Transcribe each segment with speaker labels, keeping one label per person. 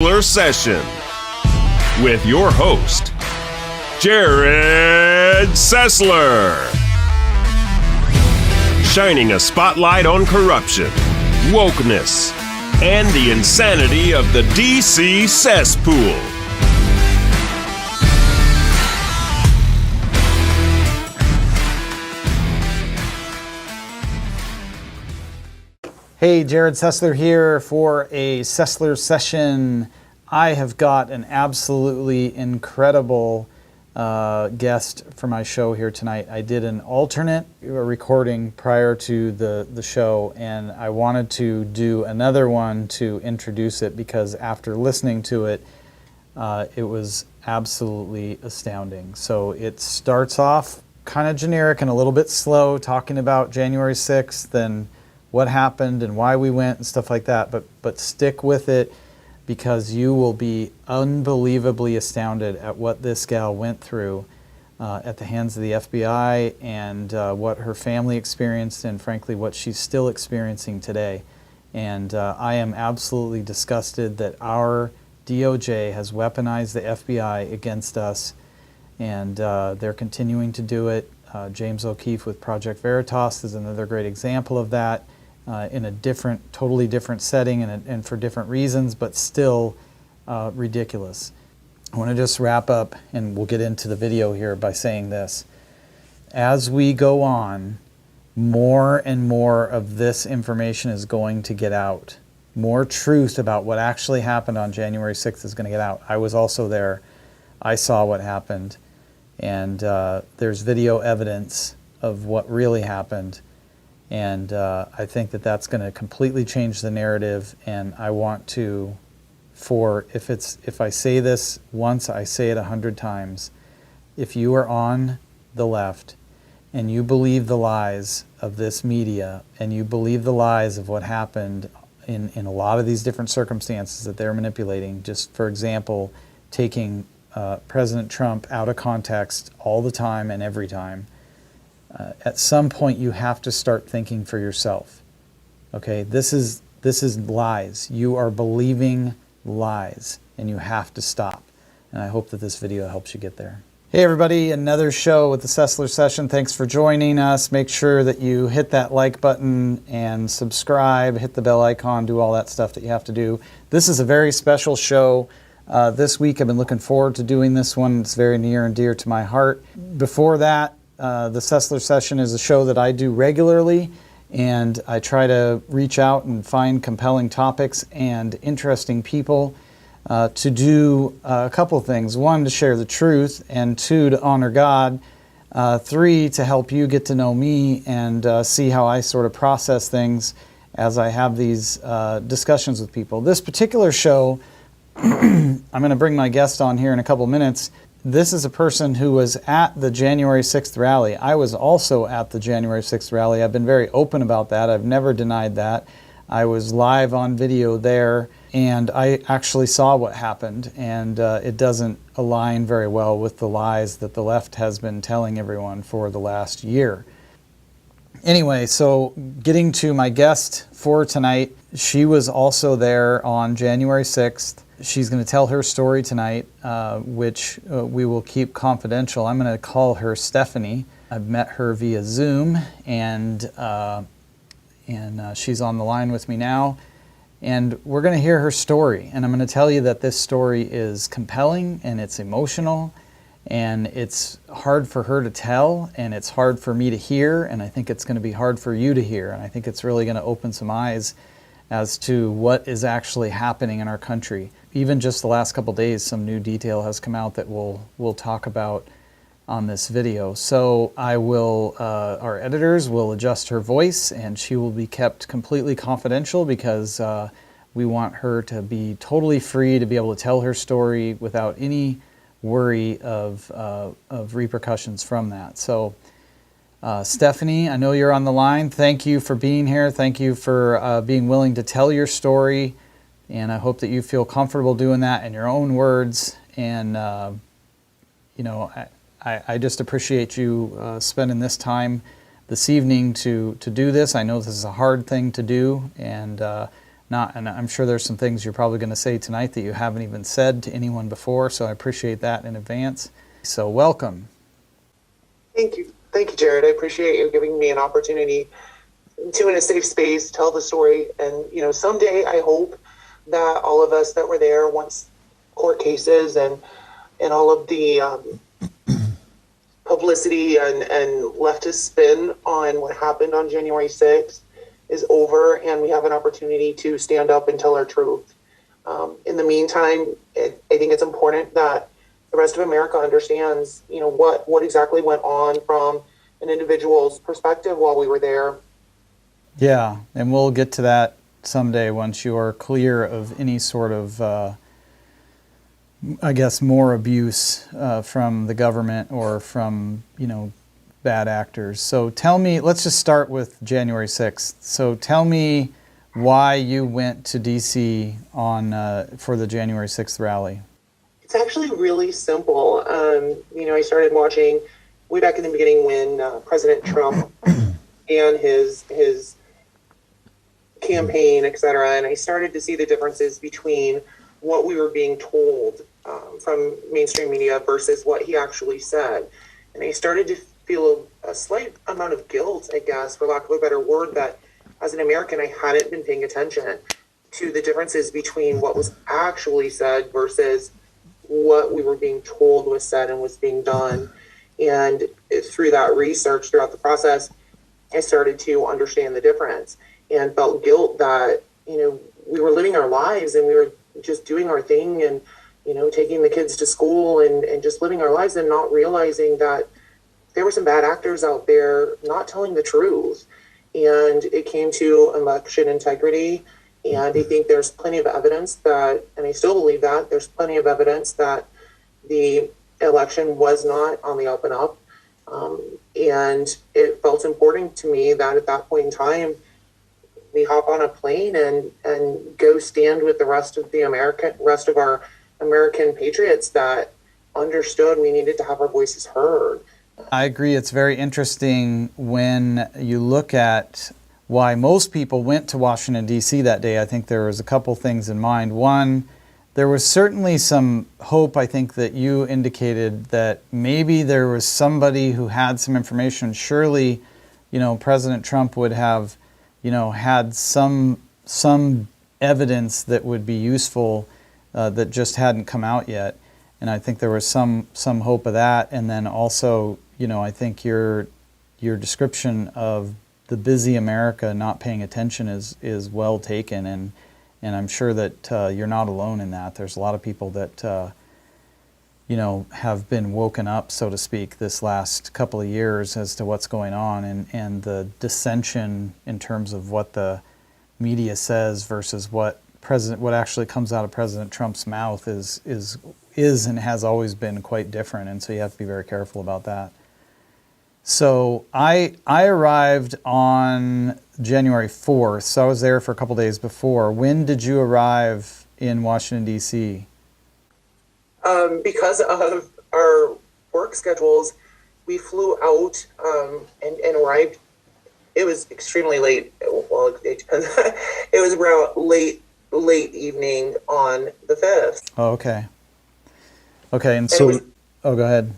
Speaker 1: Sessler Session with your host, Jared Sessler. Shining a spotlight on corruption, wokeness, and the insanity of the DC cesspool.
Speaker 2: Hey, Jared Sessler here for a Sessler Session. I have got an absolutely incredible guest for my show here tonight. I did an alternate recording prior to the show, and I wanted to do another one to introduce it because after listening to it, it was absolutely astounding. So it starts off kind of generic and a little bit slow, talking about January 6th and what happened and why we went and stuff like that, but stick with it because you will be unbelievably astounded at what this gal went through at the hands of the FBI and what her family experienced and frankly what she's still experiencing today. And I am absolutely disgusted that our DOJ has weaponized the FBI against us, and they're continuing to do it. James O'Keefe with Project Veritas is another great example of that. In a totally different setting and for different reasons, but still ridiculous. I want to just wrap up, and we'll get into the video here by saying this. As we go on, more and more of this information is going to get out. More truth about what actually happened on January 6th is going to get out. I was also there. I saw what happened. And there's video evidence of what really happened. And I think that that's going to completely change the narrative, and I want to, if I say this once, I say it 100 times. If you are on the left and you believe the lies of this media and you believe the lies of what happened in a lot of these different circumstances that they're manipulating, just for example, taking President Trump out of context all the time and every time, at some point you have to start thinking for yourself. Okay, this is lies. You are believing lies, and you have to stop. And I hope that this video helps you get there. Hey everybody, another show with the Sessler Session. Thanks for joining us. Make sure that you hit that like button and subscribe, hit the bell icon, do all that stuff that you have to do. This is a very special show. This week I've been looking forward to doing this one. It's very near and dear to my heart. Before that, the Sessler Session is a show that I do regularly, and I try to reach out and find compelling topics and interesting people to do a couple things. One, to share the truth, and two, to honor God. Three, to help you get to know me and see how I sort of process things as I have these discussions with people. This particular show, I'm going to bring my guest on here in a couple minutes. This is a person who was at the January 6th rally. I was also at the January 6th rally. I've been very open about that. I've never denied that. I was live on video there, and I actually saw what happened, and it doesn't align very well with the lies that the left has been telling everyone for the last year. Anyway, so getting to my guest for tonight, she was also there on January 6th. She's going to tell her story tonight, which we will keep confidential. I'm going to call her Stephanie. I've met her via Zoom, and she's on the line with me now. And we're going to hear her story. And I'm going to tell you that this story is compelling, and it's emotional, and it's hard for her to tell, and it's hard for me to hear, and I think it's going to be hard for you to hear. And I think it's really going to open some eyes as to what is actually happening in our country. Even just the last couple days, some new detail has come out that we'll talk about on this video. So our editors will adjust her voice, and she will be kept completely confidential because we want her to be totally free to be able to tell her story without any worry of repercussions from that. So Stephanie, I know you're on the line. Thank you for being here. Thank you for being willing to tell your story. And I hope that you feel comfortable doing that in your own words. And, I just appreciate you spending this time this evening to do this. I know this is a hard thing to do, and and I'm sure there's some things you're probably going to say tonight that you haven't even said to anyone before, so I appreciate that in advance. So welcome.
Speaker 3: Thank you, Jared. I appreciate you giving me an opportunity to, in a safe space, tell the story. And someday I hope that all of us that were there, once court cases and all of the publicity and leftist spin on what happened on January 6th is over, and we have an opportunity to stand up and tell our truth. In the meantime, I think it's important that the rest of America understands, what exactly went on from an individual's perspective while we were there.
Speaker 2: Yeah, and we'll get to that someday once you are clear of any sort of, more abuse from the government or from, bad actors. So tell me, let's just start with January 6th. So tell me why you went to D.C. for the January 6th rally.
Speaker 3: It's actually really simple. I started watching way back in the beginning when President Trump and his campaign, et cetera, and I started to see the differences between what we were being told from mainstream media versus what he actually said. And I started to feel a slight amount of guilt, I guess, for lack of a better word, that as an American, I hadn't been paying attention to the differences between what was actually said versus what we were being told was said and was being done. And through that research, throughout the process, I started to understand the difference and felt guilt that, we were living our lives and we were just doing our thing and, taking the kids to school and just living our lives and not realizing that there were some bad actors out there not telling the truth. And it came to election integrity. And I think there's plenty of evidence that, and I still believe that, there's plenty of evidence that the election was not on the up and up. And it felt important to me that at that point in time, we hop on a plane and go stand with the rest of our American patriots that understood we needed to have our voices heard.
Speaker 2: I agree. It's very interesting when you look at why most people went to Washington, D.C. that day. I think there was a couple things in mind. One, there was certainly some hope, I think, that you indicated that maybe there was somebody who had some information. Surely, President Trump would have, had some evidence that would be useful that just hadn't come out yet. And I think there was some hope of that. And then also, I think your description of the busy America not paying attention is well taken, and I'm sure that you're not alone in that. There's a lot of people that have been woken up, so to speak, this last couple of years as to what's going on, and the dissension in terms of what the media says versus what actually comes out of President Trump's mouth is and has always been quite different, and so you have to be very careful about that. So I arrived on January 4th, so I was there for a couple days before. When did you arrive in Washington, D.C.?
Speaker 3: Because of our work schedules, we flew out and arrived. It was extremely late. Well, it depends. It was around late evening on the 5th.
Speaker 2: Oh, okay. Okay, and so... go ahead.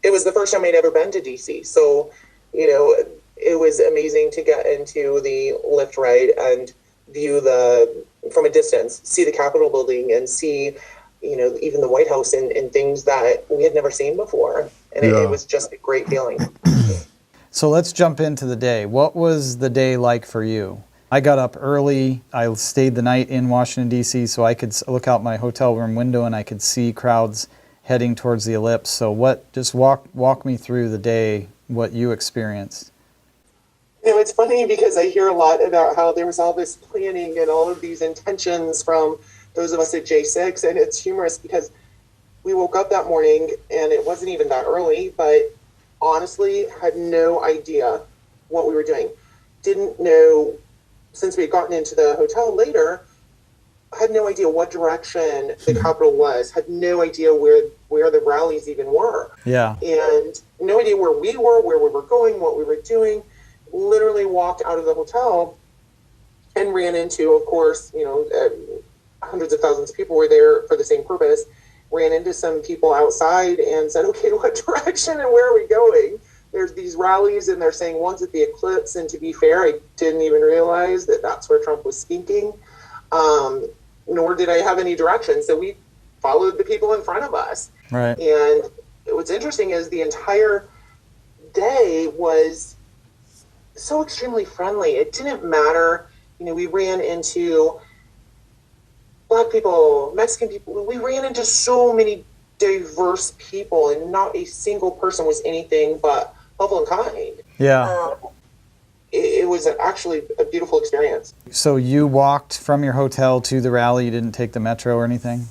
Speaker 3: It was the first time I'd ever been to DC. So, it was amazing to get into the lift ride and view from a distance, see the Capitol building and see, even the White House and things that we had never seen before. And it was just a great feeling.
Speaker 2: So let's jump into the day. What was the day like for you? I got up early. I stayed the night in Washington, D.C., so I could look out my hotel room window and I could see crowds heading towards the ellipse. So just walk me through the day, what you experienced.
Speaker 3: It's funny because I hear a lot about how there was all this planning and all of these intentions from those of us at J6, and it's humorous because we woke up that morning and it wasn't even that early, but honestly had no idea what we were doing. Didn't know, since we had gotten into the hotel later, had no idea what direction the Capitol was, had no idea where the rallies even were.
Speaker 2: Yeah.
Speaker 3: And no idea where we were going, what we were doing. Literally walked out of the hotel and ran into, of course, hundreds of thousands of people were there for the same purpose. Ran into some people outside and said, okay, what direction and where are we going? There's these rallies and they're saying one's at the Eclipse. And to be fair, I didn't even realize that that's where Trump was speaking. Nor did I have any direction. So we followed the people in front of us.
Speaker 2: Right.
Speaker 3: And what's interesting is the entire day was so extremely friendly. It didn't matter. We ran into Black people, Mexican people. We ran into so many diverse people, and not a single person was anything but helpful and kind.
Speaker 2: Yeah.
Speaker 3: It was actually a beautiful experience.
Speaker 2: So you walked from your hotel to the rally? You didn't take the metro or anything?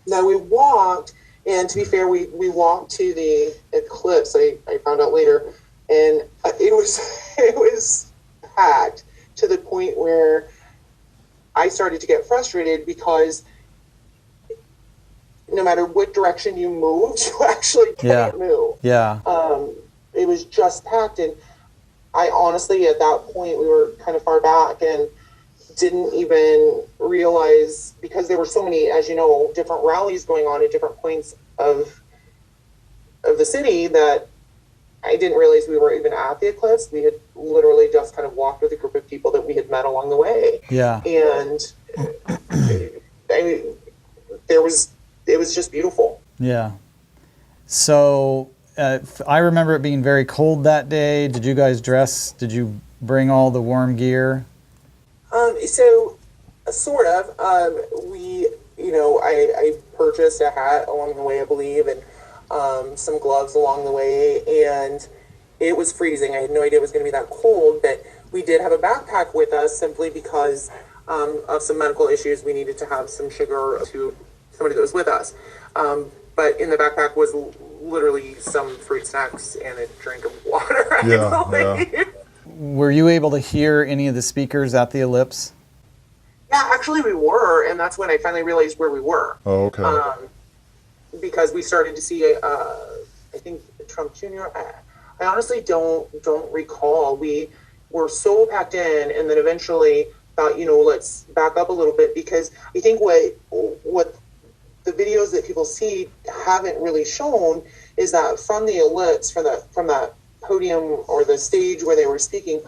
Speaker 3: No, we walked, and to be fair, we walked to the Eclipse. I found out later, and it was packed to the point where I started to get frustrated because no matter what direction you moved, you actually can't move.
Speaker 2: Yeah.
Speaker 3: It was just packed, and I honestly, at that point, we were kind of far back and didn't even realize, because there were so many, as you know, different rallies going on at different points of the city, that I didn't realize we were even at the Eclipse. We had literally just kind of walked with a group of people that we had met along the way.
Speaker 2: Yeah.
Speaker 3: And it was just beautiful.
Speaker 2: Yeah. So I remember it being very cold that day. Did you guys dress? Did you bring all the warm gear?
Speaker 3: So sort of. I purchased a hat along the way, I believe, and some gloves along the way, and it was freezing. I had no idea it was going to be that cold, but we did have a backpack with us simply because of some medical issues. We needed to have some sugar to somebody that was with us. But in the backpack was literally some fruit snacks and a drink of water.
Speaker 4: Yeah.
Speaker 2: Were you able to hear any of the speakers at the Ellipse?
Speaker 3: Yeah, actually we were, and that's when I finally realized where we were.
Speaker 4: Oh, okay.
Speaker 3: Because we started to see, I think Trump Jr. I honestly don't recall. We were so packed in, and then eventually thought, let's back up a little bit, because I think what the videos that people see haven't really shown is that from the Ellipse, from that podium or the stage where they were speaking,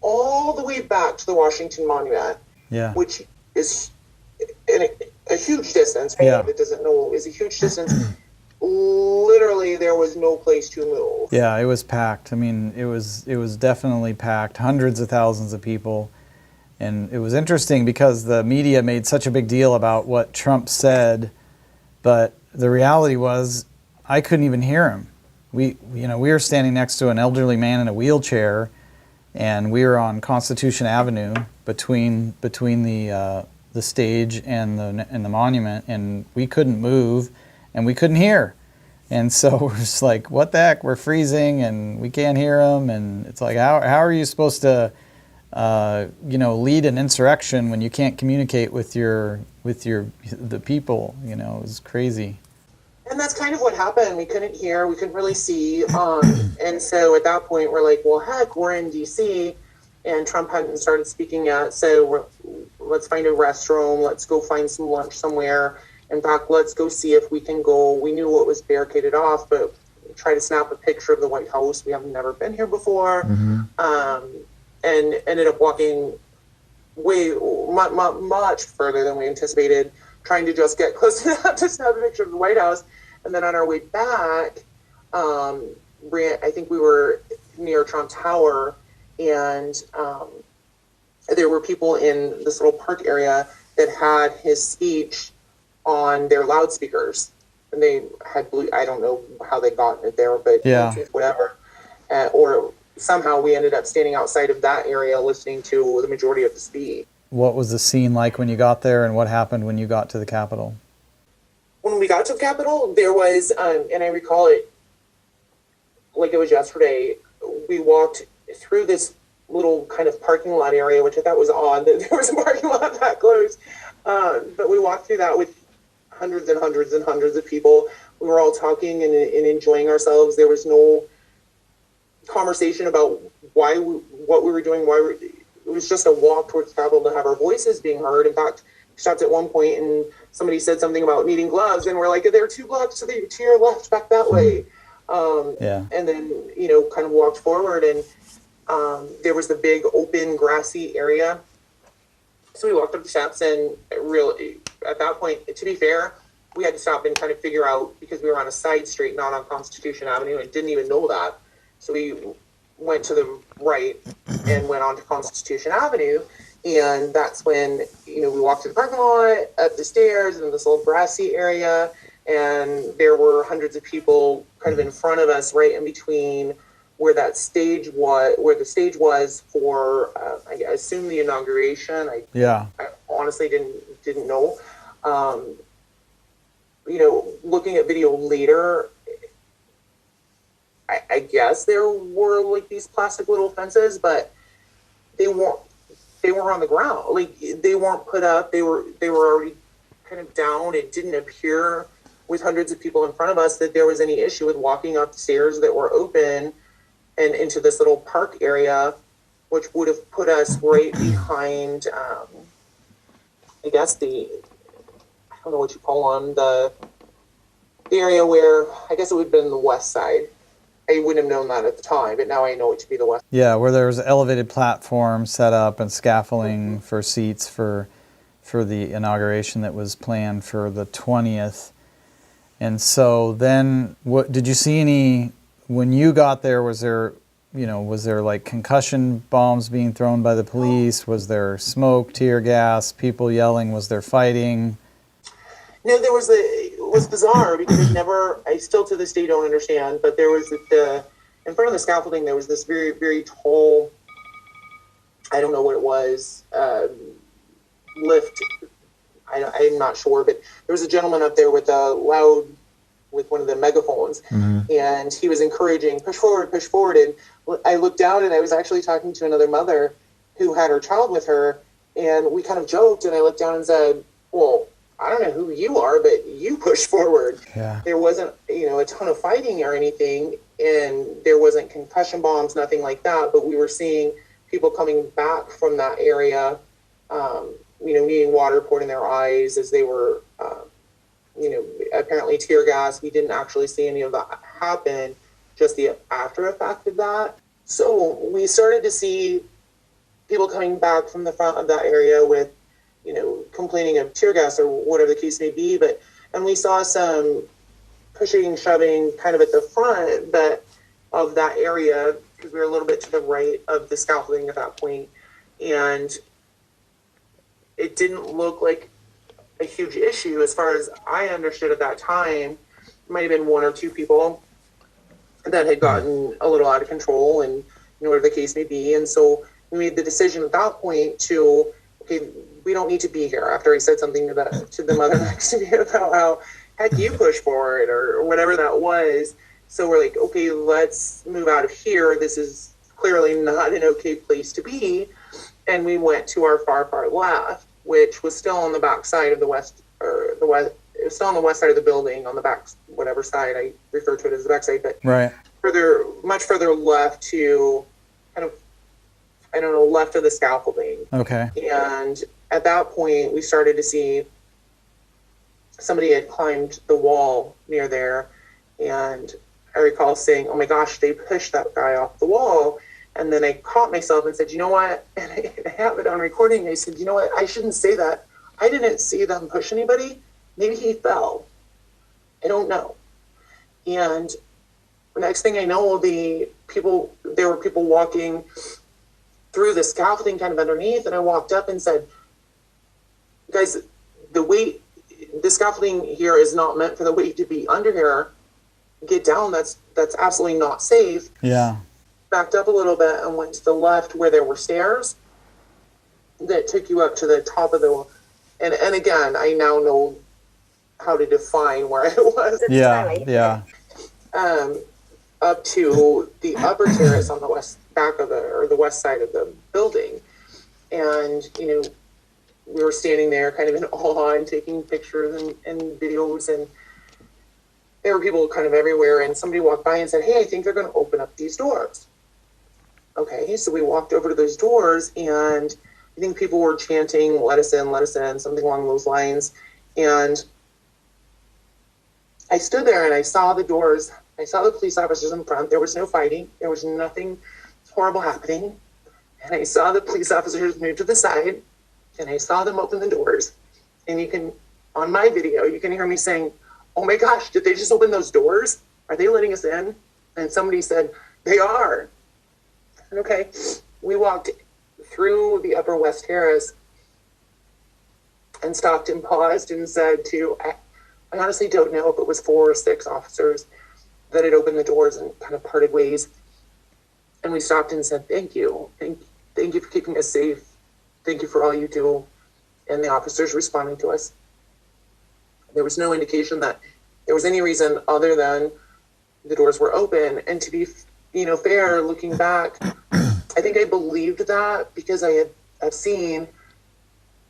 Speaker 3: all the way back to the Washington Monument, which is a huge distance. For anyone that doesn't know, is a huge distance. Literally, there was no place to move.
Speaker 2: Yeah, it was packed. I mean, it was definitely packed. Hundreds of thousands of people. And it was interesting because the media made such a big deal about what Trump said, but the reality was I couldn't even hear him. We were standing next to an elderly man in a wheelchair, and we were on Constitution Avenue between the stage and the monument, and we couldn't move, and we couldn't hear. And so we're just like, what the heck? We're freezing, and we can't hear him. And it's like, how are you supposed to lead an insurrection when you can't communicate with the people? It was crazy.
Speaker 3: And that's kind of what happened. We couldn't hear, we couldn't really see. And so at that point, we're like, well, heck, we're in D.C., and Trump hadn't started speaking yet. So let's find a restroom. Let's go find some lunch somewhere. In fact, let's go see if we can go. We knew it was barricaded off, but try to snap a picture of the White House. We have never been here before. Mm-hmm. And ended up walking much further than we anticipated, trying to just get close enough to snap a picture of the White House. And then on our way back, I think we were near Trump Tower, and there were people in this little park area that had his speech on their loudspeakers. And they had I don't know how they got it there, but whatever. Or somehow we ended up standing outside of that area listening to the majority of the speech.
Speaker 2: What was the scene like when you got there, and what happened when you got to the Capitol?
Speaker 3: When we got to the Capitol, there was, and I recall it like it was yesterday, we walked through this little kind of parking lot area, which I thought was odd that there was a parking lot that close. But we walked through that with hundreds and hundreds and hundreds of people. We were all talking and enjoying ourselves. There was no conversation about what we were doing, it was just a walk towards the Capitol to have our voices being heard. In fact, we stopped at one point and somebody said something about needing gloves, and we're like, there are 2 blocks to your left, back that way. And then, kind of walked forward, and there was the big open grassy area. So we walked up the steps, and really, at that point, to be fair, we had to stop and kind of figure out, because we were on a side street, not on Constitution Avenue, and didn't even know that. So we went to the right and went on to Constitution Avenue. And that's when, we walked to the parking lot, up the stairs, in this little grassy area. And there were hundreds of people kind of in front of us, right in between where the stage was for, I assume, the inauguration. I honestly didn't know. Looking at video later, I guess there were like these plastic little fences, but they weren't on the ground. Like, they weren't put up. They were already kind of down. It didn't appear, with hundreds of people in front of us, that there was any issue with walking up the stairs that were open and into this little park area, which would have put us right behind, I guess I don't know what you call on the area where, I guess it would have been the west side. I wouldn't have known that at the time, but now I know it to be the west.
Speaker 2: Yeah, where there was elevated platforms set up and scaffolding for seats for the inauguration that was planned for the 20th. And so then, what did you see any, when you got there, was there like concussion bombs being thrown by the police? Was there smoke, tear gas, people yelling? Was there fighting?
Speaker 3: No, it was bizarre, because I still to this day don't understand, but there was in front of the scaffolding, there was this very, very tall, I don't know what it was, lift. I'm not sure, but there was a gentleman up there with one of the megaphones, and he was encouraging, push forward, and I looked down, and I was actually talking to another mother who had her child with her, and we kind of joked, and I looked down and said, well, I don't know who you are, but you push forward.
Speaker 2: Yeah.
Speaker 3: There wasn't, a ton of fighting or anything, and there wasn't concussion bombs, nothing like that, but we were seeing people coming back from that area, needing water poured in their eyes as they were, apparently tear gas. We didn't actually see any of that happen, just the after effect of that. So we started to see people coming back from the front of that area with, complaining of tear gas or whatever the case may be. And we saw some pushing, shoving kind of at the front of that area, because we were a little bit to the right of the scaffolding at that point. And it didn't look like a huge issue as far as I understood at that time. It might have been 1 or 2 people that had gotten a little out of control, and whatever the case may be. And so we made the decision at that point to, okay, we don't need to be here, after I said something to the mother next to me about how, heck, you push forward or whatever that was. So we're like, okay, let's move out of here. This is clearly not an okay place to be. And we went to our far, far left, which was still on the back side of it was still on the west side of the building, on the back, whatever side, I refer to it as the back side, but
Speaker 2: right,
Speaker 3: much further left to kind of, I don't know, left of the scaffolding.
Speaker 2: Okay.
Speaker 3: And at that point, we started to see somebody had climbed the wall near there, and I recall saying, oh my gosh, they pushed that guy off the wall. And then I caught myself and said, you know what? And I have it on recording. I said, you know what? I shouldn't say that. I didn't see them push anybody. Maybe he fell. I don't know. And the next thing I know, there were people walking through the scaffolding kind of underneath. And I walked up and said, guys, the scaffolding here is not meant for the weight to be under here. Get down. That's absolutely not safe.
Speaker 2: Yeah.
Speaker 3: Backed up a little bit and went to the left where there were stairs that took you up to the top of the, and again, I now know how to define where I was.
Speaker 2: Yeah.
Speaker 3: Up to the upper terrace on the west side of the building. And, we were standing there kind of in awe and taking pictures and videos, and there were people kind of everywhere, and somebody walked by and said, hey, I think they're going to open up these doors. Okay, so we walked over to those doors, and I think people were chanting, let us in, something along those lines. And I stood there and I saw the doors. I saw the police officers in front. There was no fighting. There was nothing horrible happening. And I saw the police officers move to the side, and I saw them open the doors. And you can, on my video, you can hear me saying, oh my gosh, did they just open those doors? Are they letting us in? And somebody said, they are. Okay, we walked through the Upper West Terrace and stopped and paused and said to, I honestly don't know if it was 4 or 6 officers that had opened the doors and kind of parted ways. And we stopped and said, thank you. Thank you for keeping us safe. Thank you for all you do. And the officers responding to us. There was no indication that there was any reason other than the doors were open. And to be, fair, looking back, I think I believed that because I've seen,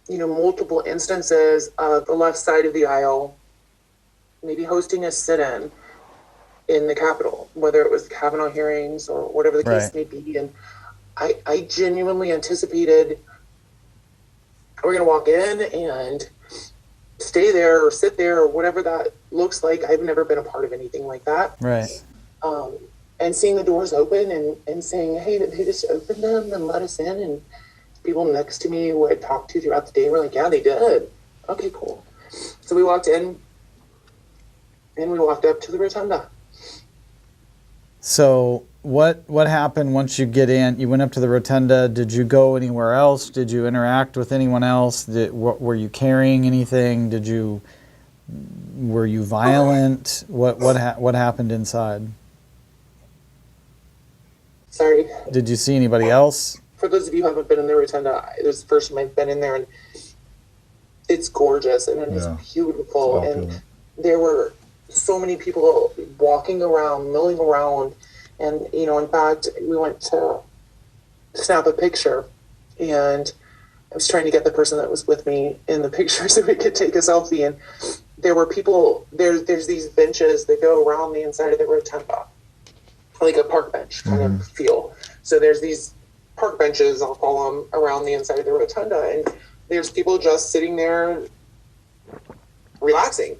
Speaker 3: multiple instances of the left side of the aisle maybe hosting a sit-in in the Capitol, whether it was the Kavanaugh hearings or whatever the case may be. And I genuinely anticipated we're going to walk in and stay there or sit there or whatever that looks like. I've never been a part of anything like that.
Speaker 2: Right.
Speaker 3: And seeing the doors open and saying, hey, did they just open them and let us in? And people next to me who I talked to throughout the day were like, yeah, they did. Okay, cool. So we walked in and we walked up to the rotunda.
Speaker 2: So what happened once you get in? You went up to the rotunda. Did you go anywhere else? Did you interact with anyone else? Were you carrying anything? Were you violent? What happened inside?
Speaker 3: Sorry.
Speaker 2: Did you see anybody else?
Speaker 3: For those of you who haven't been in the rotunda, it was the first time I've been in there, and it's gorgeous and it is beautiful. And there were so many people walking around, milling around. And, in fact, we went to snap a picture, and I was trying to get the person that was with me in the picture so we could take a selfie. And there were people, there's these benches that go around the inside of the rotunda, like a park bench kind of feel. So there's these park benches, I'll call them, around the inside of the rotunda. And there's people just sitting there relaxing.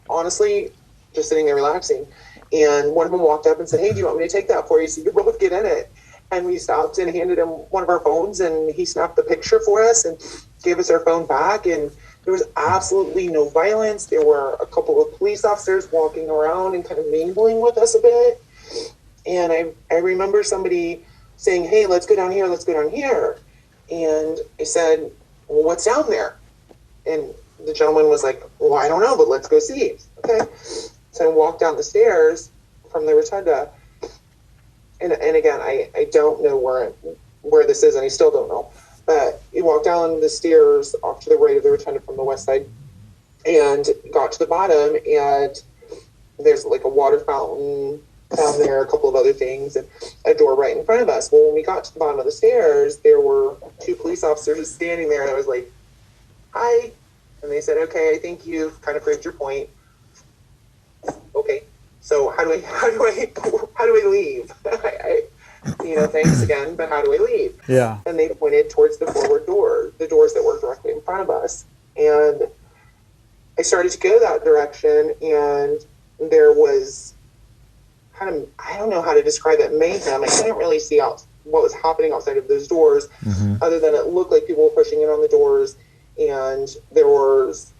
Speaker 3: Honestly, just sitting there relaxing. And one of them walked up and said, hey, do you want me to take that for you so you can both get in it? And we stopped and handed him one of our phones, and he snapped the picture for us and gave us our phone back. And there was absolutely no violence. There were a couple of police officers walking around and kind of mingling with us a bit. And I remember somebody saying, hey, let's go down here, let's go down here. And I said, well, what's down there? And the gentleman was like, well, I don't know, but let's go see. Okay. So I walked down the stairs from the rotunda. And again, I don't know where this is, and I still don't know. But you walk down the stairs off to the right of the rotunda from the west side and got to the bottom, and there's like a water fountain down there, a couple of other things, and a door right in front of us. Well, when we got to the bottom of the stairs, there were 2 police officers standing there, and I was like, hi. And they said, okay, I think you've kind of proved your point. Okay, so how do I leave? Thanks again, but how do I leave?
Speaker 2: Yeah.
Speaker 3: And they pointed towards the forward door, the doors that were directly in front of us. And I started to go that direction, and there was kind of, I don't know how to describe it, mayhem. I couldn't really see out what was happening outside of those doors, other than it looked like people were pushing in on the doors, and there was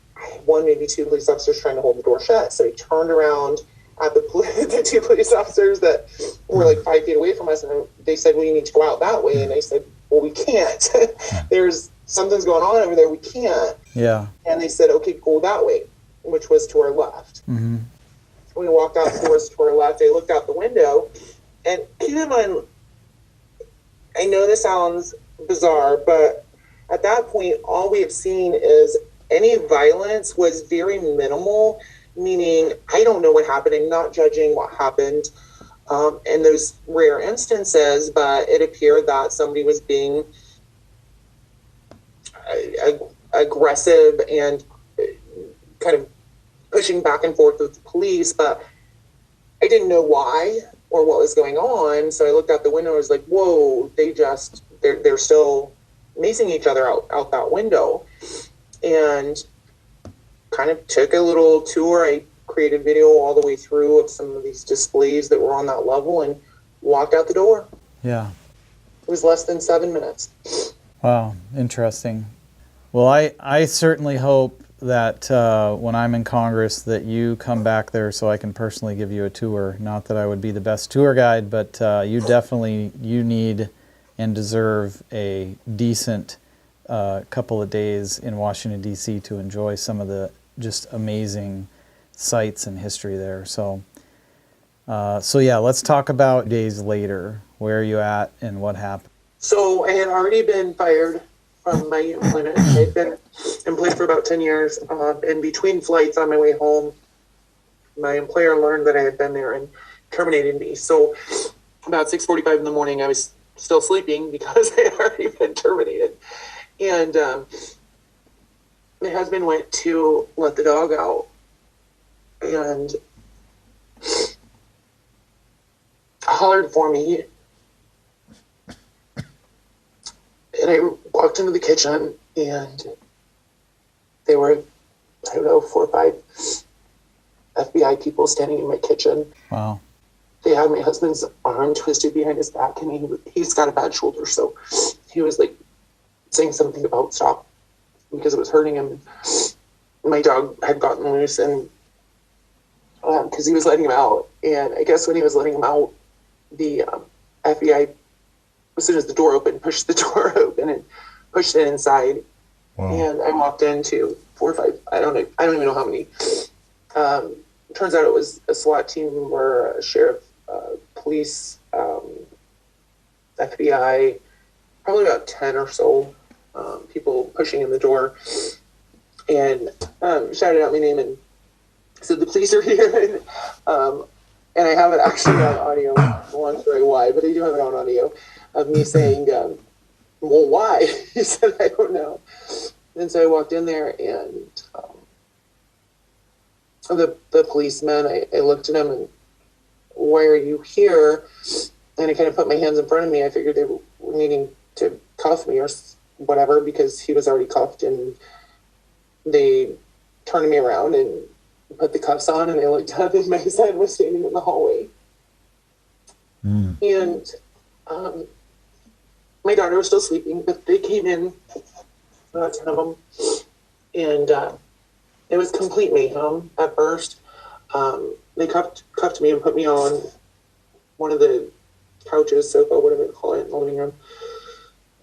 Speaker 3: 1, maybe 2 police officers trying to hold the door shut. So I turned around at the 2 police officers that were like 5 feet away from us, and they said, well, you need to go out that way. And I said, well, we can't. There's something's going on over there. We can't.
Speaker 2: Yeah.
Speaker 3: And they said, okay, go that way, which was to our left.
Speaker 2: Mm-hmm.
Speaker 3: We walked out the doors to our left. I looked out the window, and keep in mind, I know this sounds bizarre, but at that point, all we have seen is any violence was very minimal, meaning I don't know what happened. I'm not judging what happened in those rare instances, but it appeared that somebody was being aggressive and kind of pushing back and forth with the police, but I didn't know why or what was going on. So I looked out the window and was like, whoa, they're still macing each other out that window. And kind of took a little tour. I created video all the way through of some of these displays that were on that level and walked out the door.
Speaker 2: Yeah.
Speaker 3: It was less than 7 minutes.
Speaker 2: Wow, interesting. Well, I certainly hope that when I'm in Congress that you come back there so I can personally give you a tour. Not that I would be the best tour guide, but you need and deserve a decent couple of days in Washington, D.C. to enjoy some of the just amazing sights and history there. So yeah, let's talk about days later. Where are you at and what happened?
Speaker 3: So I had already been fired from my employment. I'd been employed for about 10 years. And between flights on my way home, my employer learned that I had been there and terminated me. So about 6:45 in the morning, I was still sleeping because I had already been terminated. And my husband went to let the dog out and hollered for me. And I walked into the kitchen, and there were, 4 or 5 FBI people standing in my kitchen.
Speaker 2: Wow.
Speaker 3: They had my husband's arm twisted behind his back, and he's got a bad shoulder, so he was like saying something about stop because it was hurting him. My dog had gotten loose, and because he was letting him out, and I guess when he was letting him out, the FBI, as soon as the door opened, pushed the door open and pushed it inside.
Speaker 4: Wow.
Speaker 3: And I walked into 4 or 5, I don't even know how many. Turns out it was a SWAT team or a sheriff, police, FBI, probably about 10 or so people pushing in the door, and shouted out my name and said, "The police are here." And I have it actually on audio. I won't say why, but I do have it on audio of me saying, well, why? He said, I don't know. And so I walked in there, and the policeman, I looked at him and, why are you here? And I kind of put my hands in front of me. I figured they were needing to cuff me or whatever because he was already cuffed, and they turned me around and put the cuffs on, and I looked up, and my son was standing in the hallway. And my daughter was still sleeping, but they came in, 10 of them, and it was complete mayhem at first. They cuffed me and put me on one of the couches, sofa, whatever you call it, in the living room.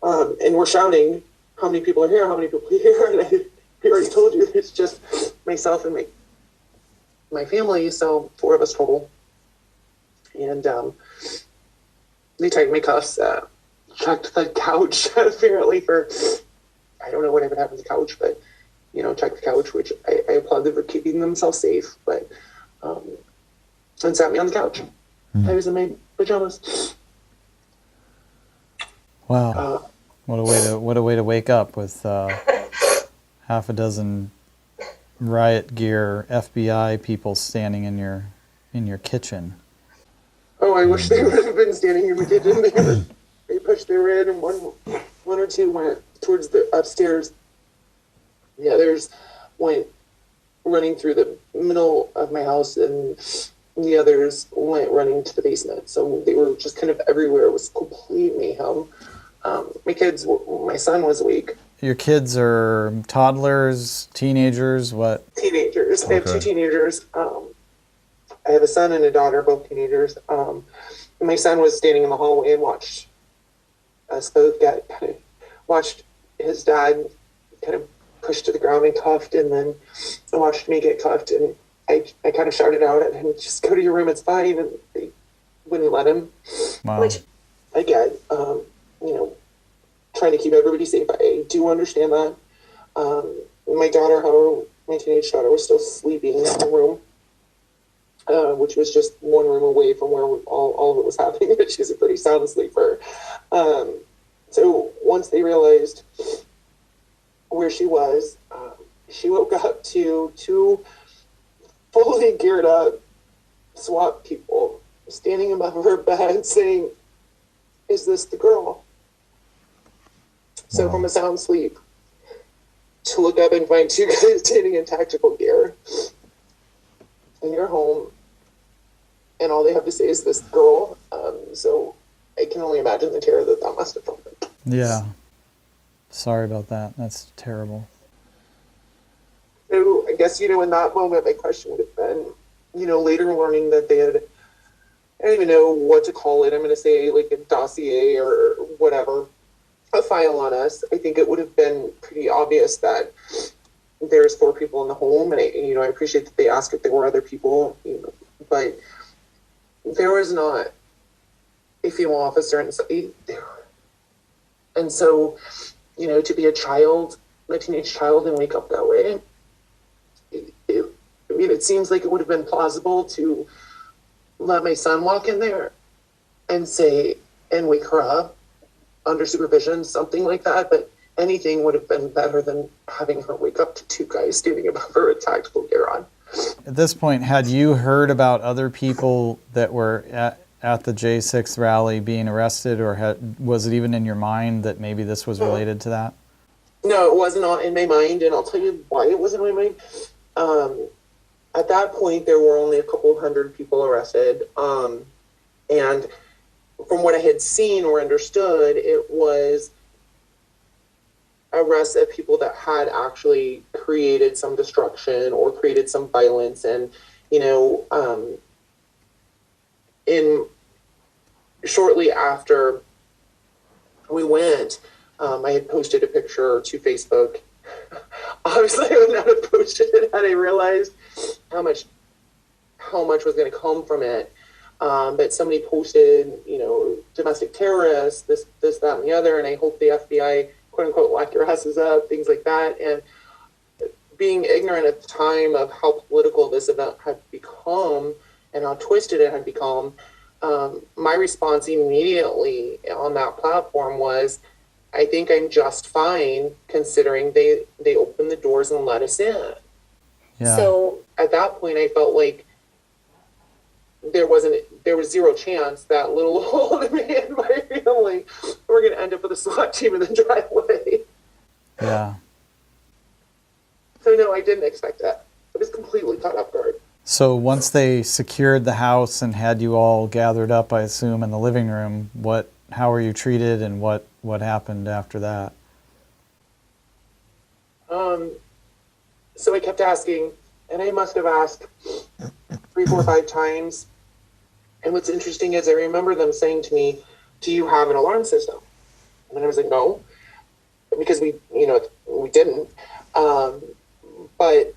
Speaker 3: And we're shouting, how many people are here? How many people are here? And I already told you, it's just myself and my family, so 4 of us total. And they tightened my cuffs, checked the couch, apparently for, I don't know whatever happened to the couch, but, checked the couch, which I applaud them for keeping themselves safe, but, and sat me on the couch. I was in my pajamas.
Speaker 2: Wow. What a way to wake up with half a dozen riot gear FBI people standing in your kitchen.
Speaker 3: Oh, I wish they would have been standing in the kitchen. They pushed their in, and one or two went towards the upstairs. The others went running through the middle of my house, and the others went running to the basement. So they were just kind of everywhere. It was complete mayhem. My son was awake.
Speaker 2: Your kids are toddlers, teenagers, what?
Speaker 3: Teenagers.
Speaker 2: Okay.
Speaker 3: I have 2 teenagers. I have a son and a daughter, both teenagers. My son was standing in the hallway and watched us both watched his dad kind of pushed to the ground and cuffed, and then watched me get cuffed, and I kind of shouted out at him, just go to your room, it's fine, and they wouldn't let him.
Speaker 2: Wow.
Speaker 3: Which I get, trying to keep everybody safe. I do understand that. My daughter, however, my teenage daughter was still sleeping in the room, which was just one room away from where all of it was happening. She's a pretty sound sleeper. So once they realized where she was, she woke up to 2 fully geared up SWAT people standing above her bed saying, "Is this the girl?" So
Speaker 2: Wow.
Speaker 3: from a sound sleep, to look up and find two guys standing in tactical gear in your home, and all they have to say is "this girl." So I can only imagine the terror that must have felt like.
Speaker 2: Yeah. Sorry about that. That's terrible.
Speaker 3: So I guess, in that moment, my question would have been, later learning that they had, I don't even know what to call it. I'm going to say like a dossier or whatever, a file on us. I think it would have been pretty obvious that there's 4 people in the home. And I appreciate that they asked if there were other people, but there was not a female officer. And so, to be a teenage child and wake up that way, it seems like it would have been plausible to let my son walk in there and wake her up under supervision, something like that. But anything would have been better than having her wake up to 2 guys standing above her with tactical gear on.
Speaker 2: At this point, had you heard about other people that were at the J6 rally being arrested, or was it even in your mind that maybe this was related to that?
Speaker 3: No, it was not in my mind, and I'll tell you why it wasn't in my mind. At that point, there were only a couple hundred people arrested, and from what I had seen or understood, it was arrests of people that had actually created some destruction or created some violence. And, shortly after we went, I had posted a picture to Facebook. Obviously, I would not have posted it had I realized how much was going to come from it. But somebody posted, domestic terrorists, this, that, and the other, and I hope the FBI, quote unquote, lock your asses up, things like that. And being ignorant at the time of how political this event had become and how twisted it had become, my response immediately on that platform was, I think I'm just fine considering they opened the doors and let us in.
Speaker 2: Yeah.
Speaker 3: So at that point, I felt like there was zero chance that little old me and my family were going to end up with a SWAT team in the driveway.
Speaker 2: Yeah.
Speaker 3: So no, I didn't expect that. I was completely caught off guard.
Speaker 2: So once they secured the house and had you all gathered up, I assume, in the living room, how were you treated, and what happened after that?
Speaker 3: So I kept asking, and I must have asked 3, 4, 5 times. And what's interesting is I remember them saying to me, "Do you have an alarm system?" And I was like, "No," because we didn't. But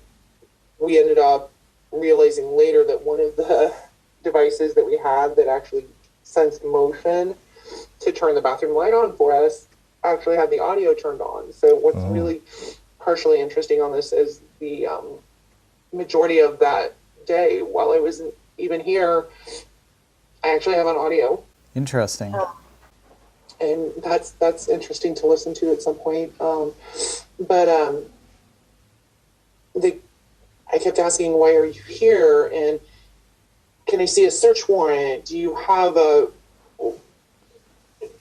Speaker 3: we ended up realizing later that one of the devices that we had that actually sensed motion to turn the bathroom light on for us actually had the audio turned on. So what's really partially interesting on this is the majority of that day, while I wasn't even here, I actually have an audio.
Speaker 2: Interesting.
Speaker 3: And that's interesting to listen to at some point. I kept asking, "Why are you here? And can I see a search warrant?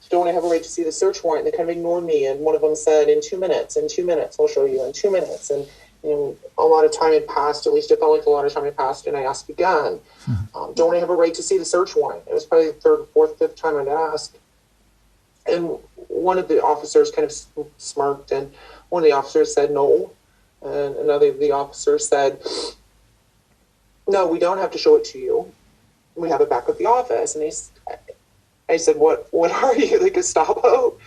Speaker 3: Don't I have a right to see the search warrant?" And they kind of ignored me. And one of them said, in 2 minutes, I'll show you in 2 minutes. And, a lot of time had passed, at least it felt like a lot of time had passed. And I asked again, "Don't I have a right to see the search warrant?" It was probably the 3rd, 4th, 5th time I'd asked. And one of the officers kind of smirked, and one of the officers said no. And another of the officers said, "No, we don't have to show it to you. We have it back at the office." And I said, what are you, like a Gestapo?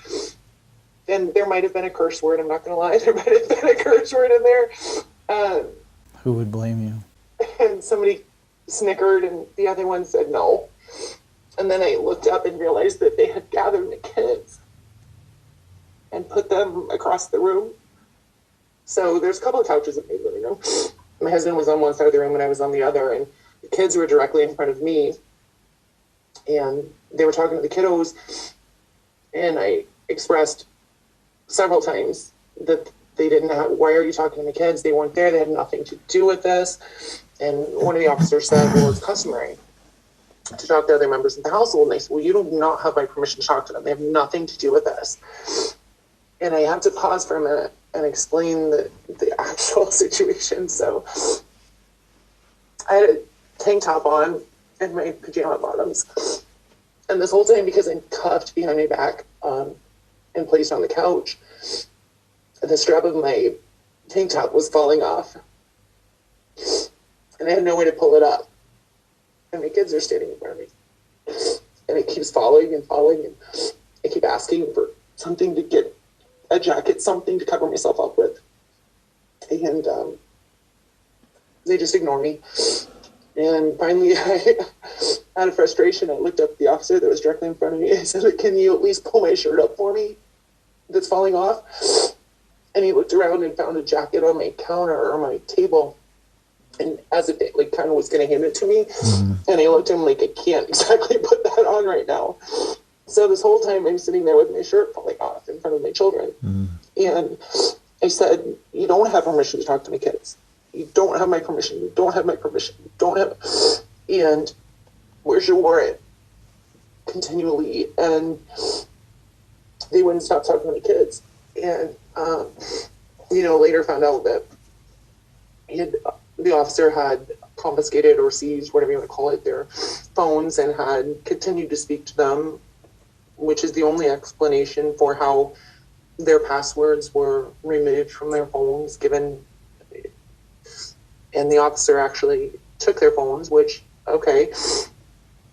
Speaker 3: And there might have been a curse word, I'm not going to lie. There might have been a curse word in there.
Speaker 2: Who would blame you?
Speaker 3: And somebody snickered, and the other one said no. And then I looked up and realized that they had gathered the kids and put them across the room. So there's a couple of couches in the living room. My husband was on one side of the room and I was on the other, and the kids were directly in front of me. And they were talking to the kiddos, and I expressed several times that they didn't have, "Why are you talking to the kids? They weren't there. They had nothing to do with this." And one of the officers said, "Well, it's customary." to talk to other members of the household. And I said, well, you do not have my permission to talk to them. They have nothing to do with this. And I have to pause for a minute and explain the actual situation. So I had a tank top on and my pajama bottoms. And this whole time, because I'm cuffed behind my back and placed on the couch, the strap of my tank top was falling off. And I had no way to pull it up. And my kids are standing in front of me. And it keeps falling and falling. And I keep asking for something to get a jacket, something to cover myself up with. And they just ignore me. And finally, out of frustration, I looked up at the officer that was directly in front of me. I said, can you at least pull my shirt up for me that's falling off? And he looked around and found a jacket on my counter or my table. And as it like kind of was going to hand it to me, and I looked at him like, I can't exactly put that on right now. So this whole time I'm sitting there with my shirt falling off in front of my children. And I said, you don't have permission to talk to my kids. You don't have my permission. You don't have my permission. You don't have. And where's your warrant? Continually. And they wouldn't stop talking to my kids. And, later found out that the officer had confiscated or seized, whatever you want to call it, their phones and had continued to speak to them, which is the only explanation for how their passwords were removed from their phones, given. And the officer actually took their phones, which, okay.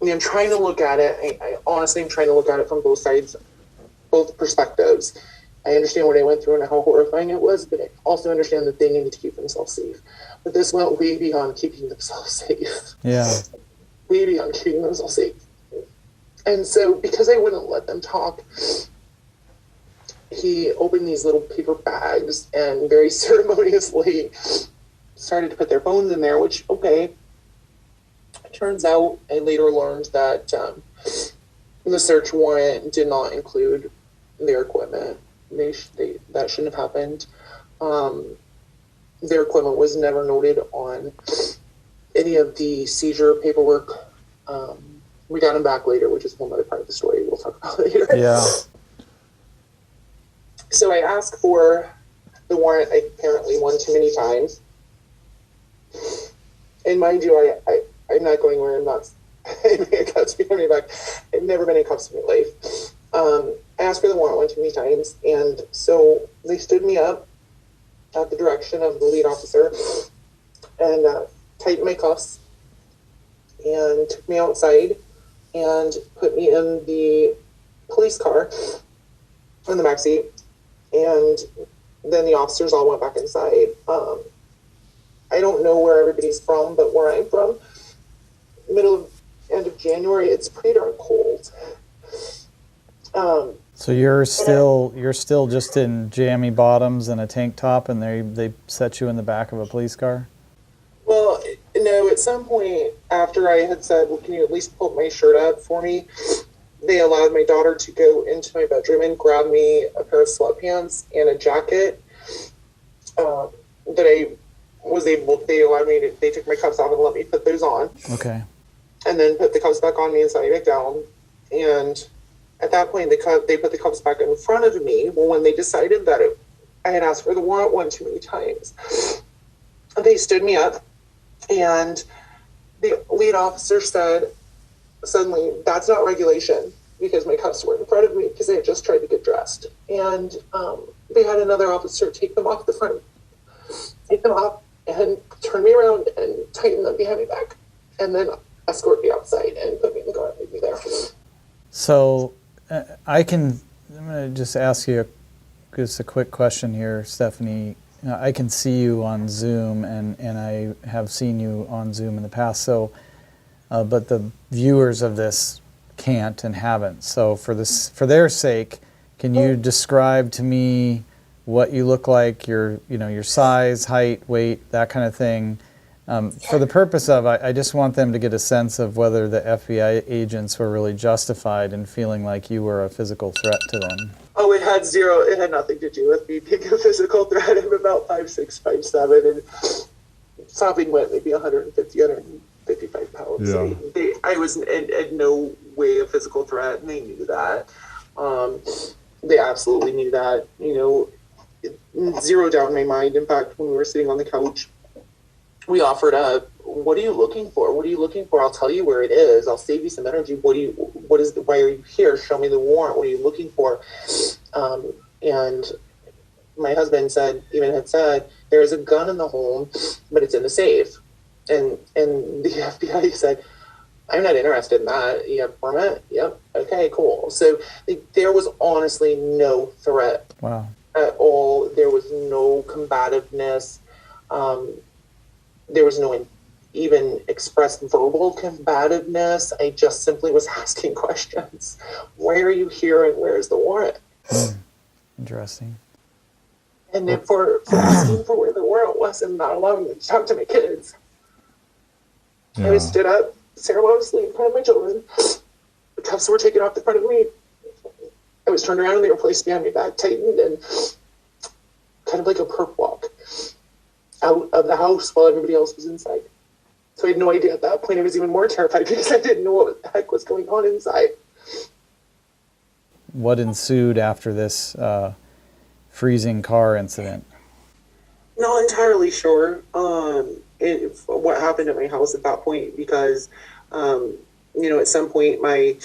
Speaker 3: I'm trying to look at it. I honestly am trying to look at it from both sides, both perspectives. I understand what I went through and how horrifying it was, but I also understand that they needed to keep themselves safe. But this went way beyond keeping themselves safe.
Speaker 2: Yeah.
Speaker 3: Way beyond keeping themselves safe. And so, because I wouldn't let them talk, he opened these little paper bags and very ceremoniously started to put their phones in there, which, okay. It turns out, I later learned that the search warrant did not include their equipment. That shouldn't have happened. Their equipment was never noted on any of the seizure paperwork. We got them back later, which is one other part of the story we'll talk about later.
Speaker 2: Yeah.
Speaker 3: So I asked for the warrant. I apparently won too many times. And mind you, I'm not going where I'm not in handcuffs behind my back. I've never been in cuffs in my life. I asked for the warrant one too many times, and so they stood me up at the direction of the lead officer and tightened my cuffs and took me outside and put me in the police car in the backseat, and then the officers all went back inside. I don't know where everybody's from, but where I'm from, end of January, it's pretty darn cold.
Speaker 2: So you're still just in jammy bottoms and a tank top, and they set you in the back of a police car?
Speaker 3: Well, no, at some point after I had said, well, can you at least pull my shirt up for me, they allowed my daughter to go into my bedroom and grab me a pair of sweatpants and a jacket that I was able, they allowed me to, they took my cuffs off and let me put those on.
Speaker 2: Okay.
Speaker 3: And then put the cuffs back on me and set me back down. And at that point, they put the cuffs back in front of me. Well, when they decided that I had asked for the warrant one too many times, they stood me up, and the lead officer said, suddenly, that's not regulation, because my cuffs were in front of me because I had just tried to get dressed. And they had another officer take them off and turn me around and tighten them behind my back, and then escort me outside and put me in the car and leave me there.
Speaker 2: So I'm going to just ask you just a quick question here, Stephanie. I can see you on Zoom, and I have seen you on Zoom in the past. So, but the viewers of this can't and haven't. So for their sake, can you describe to me what you look like, your size, height, weight, that kind of thing? For the purpose of, I just want them to get a sense of whether the FBI agents were really justified in feeling like you were a physical threat to them.
Speaker 3: Oh, it had nothing to do with me being a physical threat. I'm about 5'6", 5'7", and sopping wet, maybe 150, 155 pounds.
Speaker 4: Yeah.
Speaker 3: I was in no way a physical threat, and they knew that. They absolutely knew that. Zero doubt in my mind. In fact, when we were sitting on the couch, we offered up, "What are you looking for? What are you looking for? I'll tell you where it is. I'll save you some energy. Why are you here? Show me the warrant. What are you looking for?" And my husband had said, "There is a gun in the home, but it's in the safe." And the FBI said, "I'm not interested in that. You have a permit?" "Yep." "Okay, cool." So there was honestly no threat.
Speaker 2: Wow.
Speaker 3: At all. There was no combativeness. There was no even expressed verbal combativeness. I just simply was asking questions. Why are you here, and where's the warrant?
Speaker 2: Interesting.
Speaker 3: And then for asking for where the warrant was and not allowing me to talk to my kids.
Speaker 4: Yeah.
Speaker 3: I was stood up, Sarah was asleep in front of my children. The cuffs were taken off the front of me. I was turned around and they were placed behind my back, tightened, and kind of like a perp walk out of the house while everybody else was inside. So I had no idea at that point. I was even more terrified because I didn't know what the heck was going on inside.
Speaker 2: What ensued after this freezing car incident?
Speaker 3: Not entirely sure what happened at my house at that point because, at some point one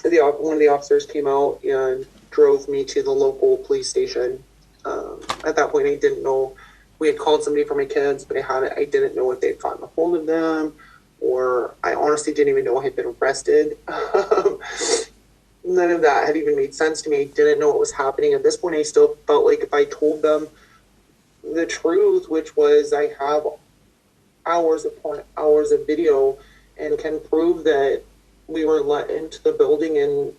Speaker 3: of the officers came out and drove me to the local police station. At that point, I didn't know. We had called somebody for my kids, but I didn't know if they had gotten a hold of them, or I honestly didn't even know I had been arrested. None of that had even made sense to me. I didn't know what was happening. At this point, I still felt like if I told them the truth, which was I have hours upon hours of video and can prove that we were let into the building and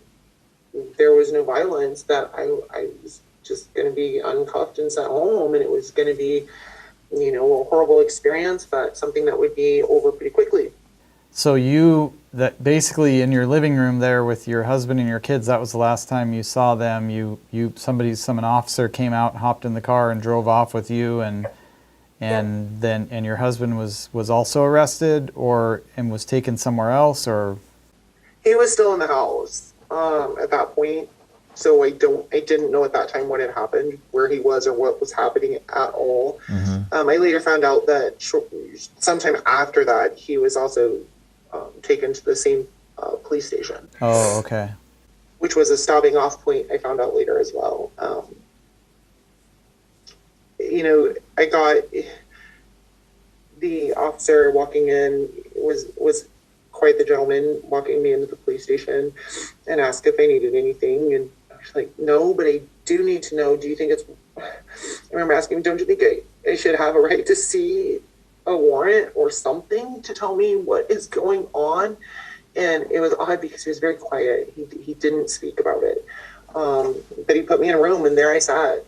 Speaker 3: there was no violence, that I was just going to be uncuffed and sent home, and it was going to be, a horrible experience, but something that would be over pretty quickly.
Speaker 2: So that basically in your living room there with your husband and your kids, that was the last time you saw them. An officer came out, hopped in the car and drove off with you, and your husband was also arrested and was taken somewhere else, or? He
Speaker 3: was still in the house at that point. So I didn't know at that time what had happened, where he was, or what was happening at all. Mm-hmm. I later found out that sometime after that, he was also taken to the same police station.
Speaker 2: Oh, okay.
Speaker 3: Which was a stopping off point, I found out later as well. I got the officer walking in was quite the gentleman, walking me into the police station and asked if I needed anything, and I was like, "No, but I do need to know, do you think I remember asking him, "Don't you think I should have a right to see a warrant or something to tell me what is going on?" And it was odd because he was very quiet. He didn't speak about it. But he put me in a room, and there I sat.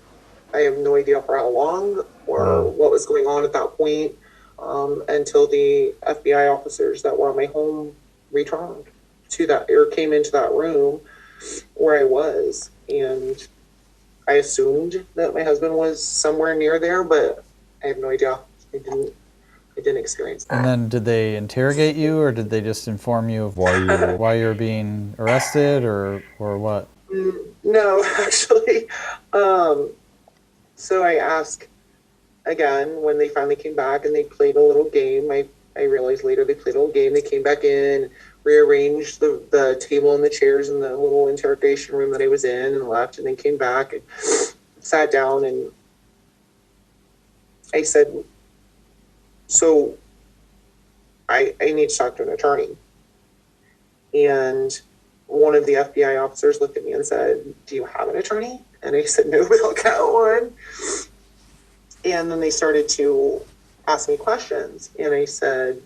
Speaker 3: I have no idea for how long or what was going on at that point, until the FBI officers that were on my home returned to that, or came into that room where I was. And I assumed that my husband was somewhere near there, but I have no idea. I didn't experience that.
Speaker 2: And then did they interrogate you, or did they just inform you of why you were being arrested, or what?
Speaker 3: No, actually. So I asked again when they finally came back, and they played a little game. I realized later they played a little game. They came back in, rearranged the table and the chairs in the little interrogation room that I was in, and left, and then came back and sat down, and I said, "So I need to talk to an attorney." And one of the FBI officers looked at me and said, "Do you have an attorney?" And I said, "No, but I'll get one." And then they started to ask me questions, and I said,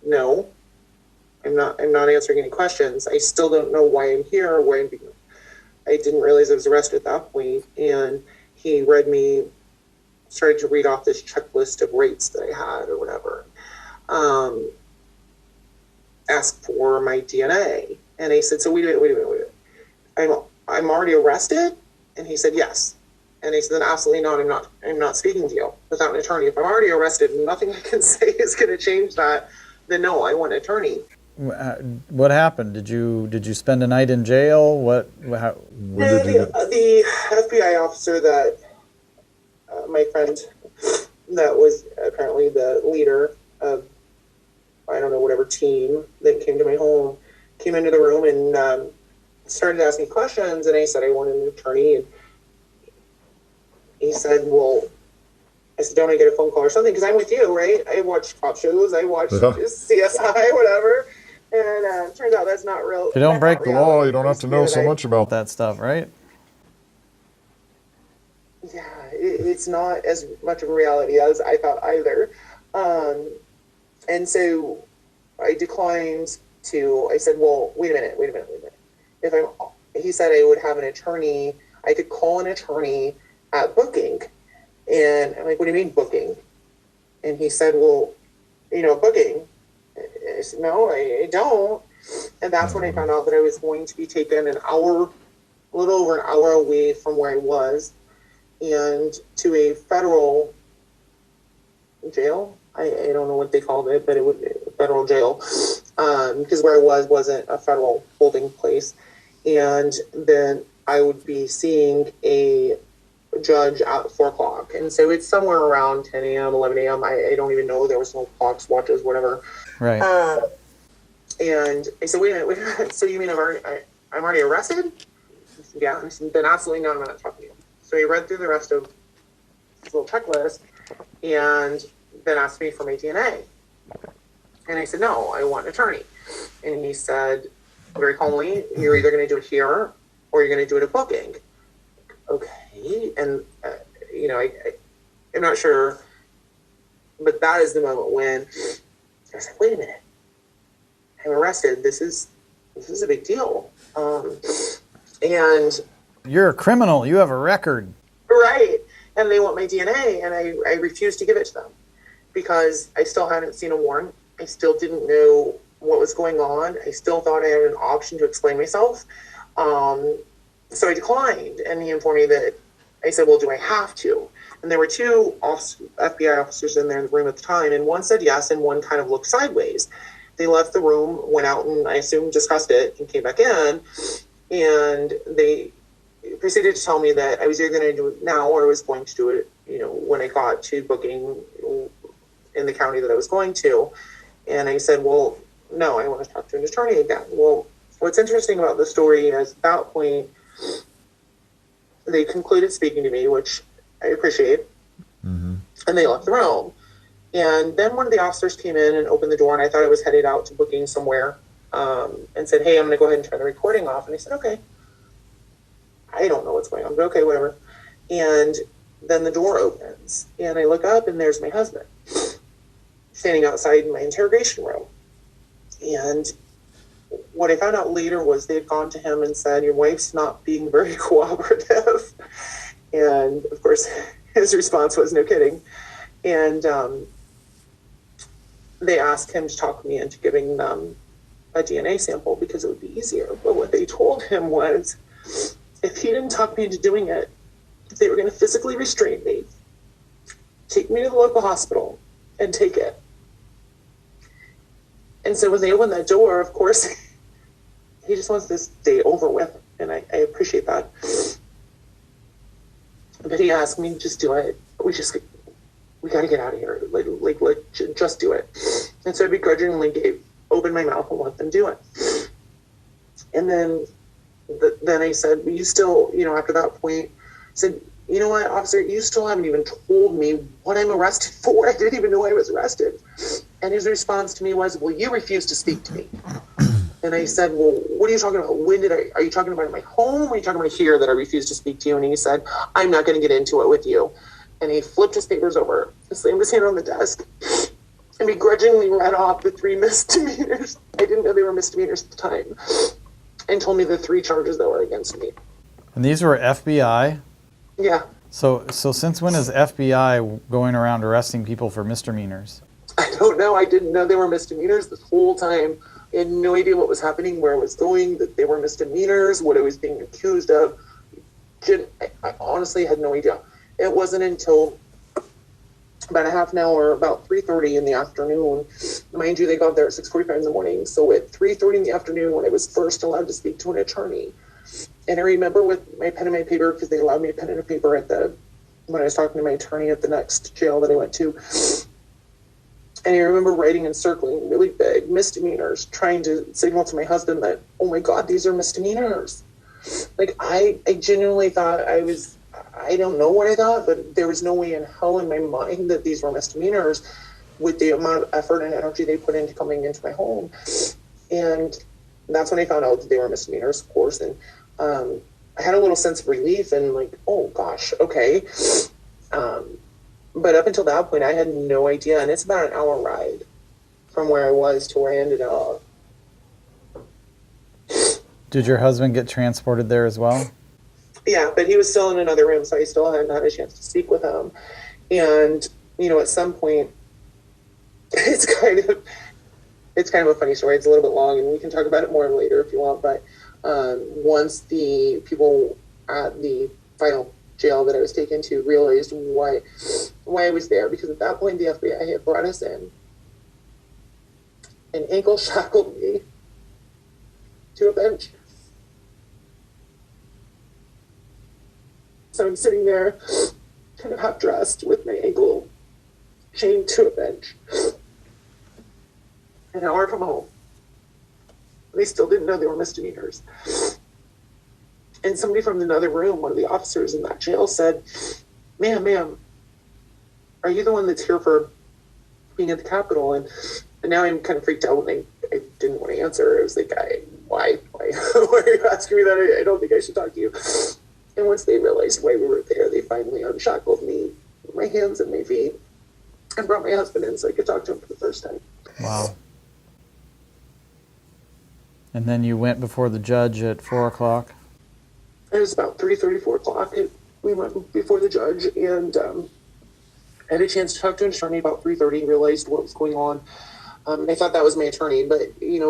Speaker 3: "No, I'm not answering any questions. I still don't know why I'm here, I didn't realize I was arrested at that point." And he started to read off this checklist of rates that I had or whatever. Asked for my DNA. And I said, "So wait a minute. I'm already arrested?" And he said, "Yes." And I said, "Then absolutely not. I'm not speaking to you without an attorney. If I'm already arrested and nothing I can say is going to change that, then no, I want an attorney."
Speaker 2: What happened? Did you spend a night in jail? How?
Speaker 3: The FBI officer that my friend that was apparently the leader of, I don't know, whatever team that came to my home, came into the room and started asking questions. And I said I wanted an attorney, and he said, well, I said, don't I get a phone call or something? Because I'm with you, right? I watch cop shows, I watch CSI, whatever. And it turns out that's not real.
Speaker 2: If you don't break
Speaker 4: The law, you don't have to know so much about
Speaker 2: that stuff, right?
Speaker 3: Yeah, it's not as much of a reality as I thought either. And so I declined to, I said, well, wait a minute. He said I would have an attorney, I could call an attorney at booking. And I'm like, what do you mean booking? And he said, well, booking. I said, no, I don't. And that's when I found out that I was going to be taken a little over an hour away from where I was, and to a federal jail. I don't know what they called it, but it would be a federal jail, because where I wasn't a federal holding place. And then I would be seeing a judge at 4 o'clock. And so it's somewhere around 10 a.m., 11 a.m. I don't even know. There was no clocks, watches, whatever.
Speaker 2: Right.
Speaker 3: And I said, wait a minute. So you mean I'm already arrested? I said, yeah. I said, then absolutely not. I'm not talking to you. So he read through the rest of his little checklist and then asked me for my DNA. And I said, no, I want an attorney. And he said, very calmly, you're either going to do it here or you're going to do it at booking. Okay. And, I'm not sure, but that is the moment when I was like, wait a minute, I'm arrested. This is a big deal. And
Speaker 2: you're a criminal. You have a record.
Speaker 3: Right. And they want my DNA, and I refused to give it to them because I still hadn't seen a warrant. I still didn't know what was going on. I still thought I had an option to explain myself. So I declined, and he informed me that I said, well, do I have to? And there were 2 FBI officers in there in the room at the time, and one said yes, and one kind of looked sideways. They left the room, went out, and I assume discussed it, and came back in, and they proceeded to tell me that I was either going to do it now or I was going to do it, when I got to booking in the county that I was going to. And I said, well, no, I want to talk to an attorney again. Well, what's interesting about the story is at that point, they concluded speaking to me, which I appreciate, and they left the room. And then one of the officers came in and opened the door, and I thought I was headed out to booking somewhere, and said, hey, I'm going to go ahead and turn the recording off. And I said, okay. I don't know what's going on, but okay, whatever. And then the door opens, and I look up, and there's my husband standing outside in my interrogation room. And what I found out later was they had gone to him and said, your wife's not being very cooperative. And of course, his response was, no kidding. And they asked him to talk me into giving them a DNA sample because it would be easier. But what they told him was, if he didn't talk me into doing it, they were going to physically restrain me, take me to the local hospital, and take it. And so when they opened that door, of course, he just wants this day over with, and I appreciate that. But he asked me, just do it. We got to get out of here. Just do it. And so I begrudgingly opened my mouth and let them do it. And then I said, well, you still, after that point, I said, you know what, officer, you still haven't even told me what I'm arrested for. I didn't even know I was arrested. And his response to me was, well, you refused to speak to me. And I said, well, what are you talking about? Are you talking about in my home? Or are you talking about here that I refused to speak to you? And he said, I'm not going to get into it with you. And he flipped his papers over, slammed his hand on the desk, and begrudgingly read off the 3 misdemeanors. I didn't know they were misdemeanors at the time. And told me the 3 charges that were against me.
Speaker 2: And these were FBI?
Speaker 3: Yeah.
Speaker 2: So since when is FBI going around arresting people for misdemeanors?
Speaker 3: I don't know. I didn't know they were misdemeanors this whole time. I had no idea what was happening, where I was going, that they were misdemeanors, what I was being accused of. I honestly had no idea. It wasn't until about a half an hour, about 3:30 in the afternoon. Mind you, they got there at 6:45 in the morning. So at 3:30 in the afternoon, when I was first allowed to speak to an attorney, and I remember with my pen and my paper, because they allowed me a pen and a paper when I was talking to my attorney at the next jail that I went to. And I remember writing and circling really big misdemeanors, trying to signal to my husband that, oh my God, these are misdemeanors. Like, I genuinely thought I don't know what I thought, but there was no way in hell in my mind that these were misdemeanors with the amount of effort and energy they put into coming into my home. And that's when I found out that they were misdemeanors, of course. And I had a little sense of relief and like, oh gosh, okay. But up until that point, I had no idea. And it's about an hour ride from where I was to where I ended up.
Speaker 2: Did your husband get transported there as well?
Speaker 3: Yeah, but he was still in another room, so I still hadn't had a chance to speak with him. And, at some point, it's kind of a funny story. It's a little bit long, and we can talk about it more later if you want. But once the people at the final jail that I was taken to realized why I was there, because at that point the FBI had brought us in and ankle shackled me to a bench. So I'm sitting there, kind of half dressed, with my ankle chained to a bench, an hour from home. They still didn't know they were misdemeanors. And somebody from another room, one of the officers in that jail, said, ma'am, are you the one that's here for being at the Capitol? And now I'm kind of freaked out, and I didn't want to answer. I was like, why? Why are you asking me that? I don't think I should talk to you. And once they realized why we were there, they finally unshackled me, my hands and my feet, and brought my husband in so I could talk to him for the first time.
Speaker 2: Wow. And then you went before the judge at 4 o'clock?
Speaker 3: It was about 3:30, 4 o'clock. We went before the judge, and I had a chance to talk to an attorney about 3:30, realized what was going on. And I thought that was my attorney. But,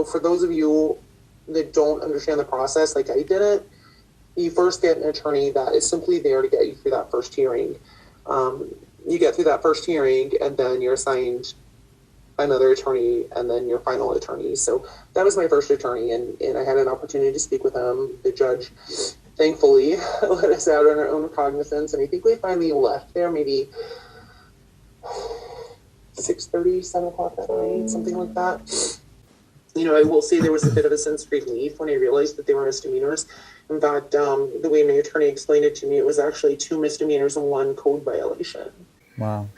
Speaker 3: for those of you that don't understand the process like I didn't, you first get an attorney that is simply there to get you through that first hearing. You get through that first hearing, and then you're assigned another attorney, and then your final attorney. So that was my first attorney, and I had an opportunity to speak with him. The judge, thankfully, let us out on our own recognizance, and I think we finally left there maybe 6:30, 7 o'clock that night, something like that. I will say there was a bit of a sense of relief when I realized that they were misdemeanors. In fact, the way my attorney explained it to me, it was actually 2 misdemeanors and 1 code violation.
Speaker 2: Wow.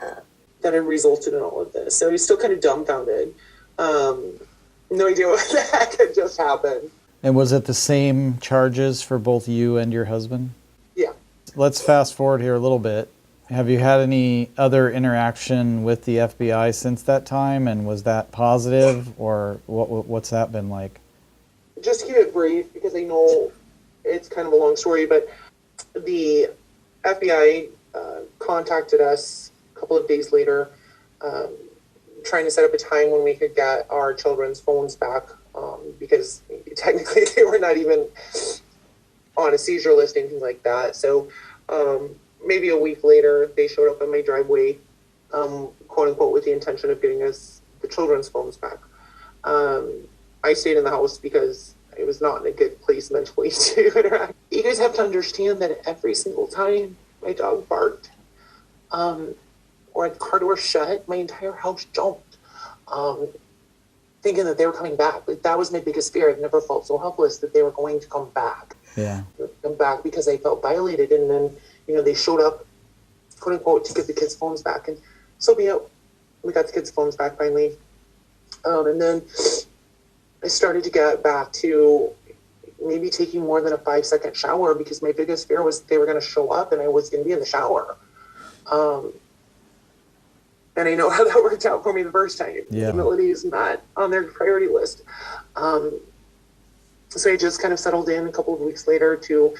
Speaker 3: That had resulted in all of this. So he's still kind of dumbfounded. No idea what the heck had just happened.
Speaker 2: And was it the same charges for both you and your husband?
Speaker 3: Yeah.
Speaker 2: Let's fast forward here a little bit. Have you had any other interaction with the FBI since that time, and was that positive, or what's that been like?
Speaker 3: Just keep it brief, because I know it's kind of a long story, but the FBI contacted us a couple of days later, trying to set up a time when we could get our children's phones back, because technically they were not even on a seizure list, anything like that. So maybe a week later, they showed up in my driveway, quote unquote, with the intention of getting us the children's phones back. I stayed in the house because I was not in a good place mentally to interact. You guys have to understand that every single time my dog barked, or the car door shut, my entire house jumped, thinking that they were coming back. But that was my biggest fear. I've never felt so helpless that they were going to come back.
Speaker 2: Yeah.
Speaker 3: Come back because I felt violated. And then, they showed up, quote unquote, to get the kids' phones back. And so be it. We got the kids' phones back finally. And then I started to get back to maybe taking more than a 5-second shower, because my biggest fear was they were going to show up and I was going to be in the shower. And I know how that worked out for me the first time.
Speaker 2: Yeah.
Speaker 3: Humility is not on their priority list. So I just kind of settled in a couple of weeks later to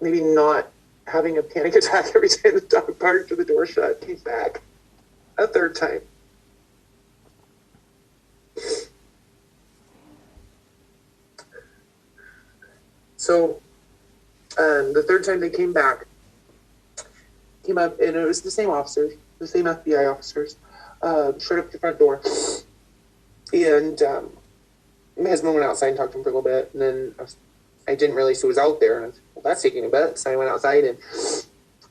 Speaker 3: maybe not having a panic attack every time the dog barked or the door shut. Came back a third time. So the third time they came back, came up, and it was the same officer. the same FBI officers, showed up at the front door. And my husband went outside and talked to him for a little bit. And then I didn't realize who was out there. And I was, well, that's taking a bit. So I went outside, and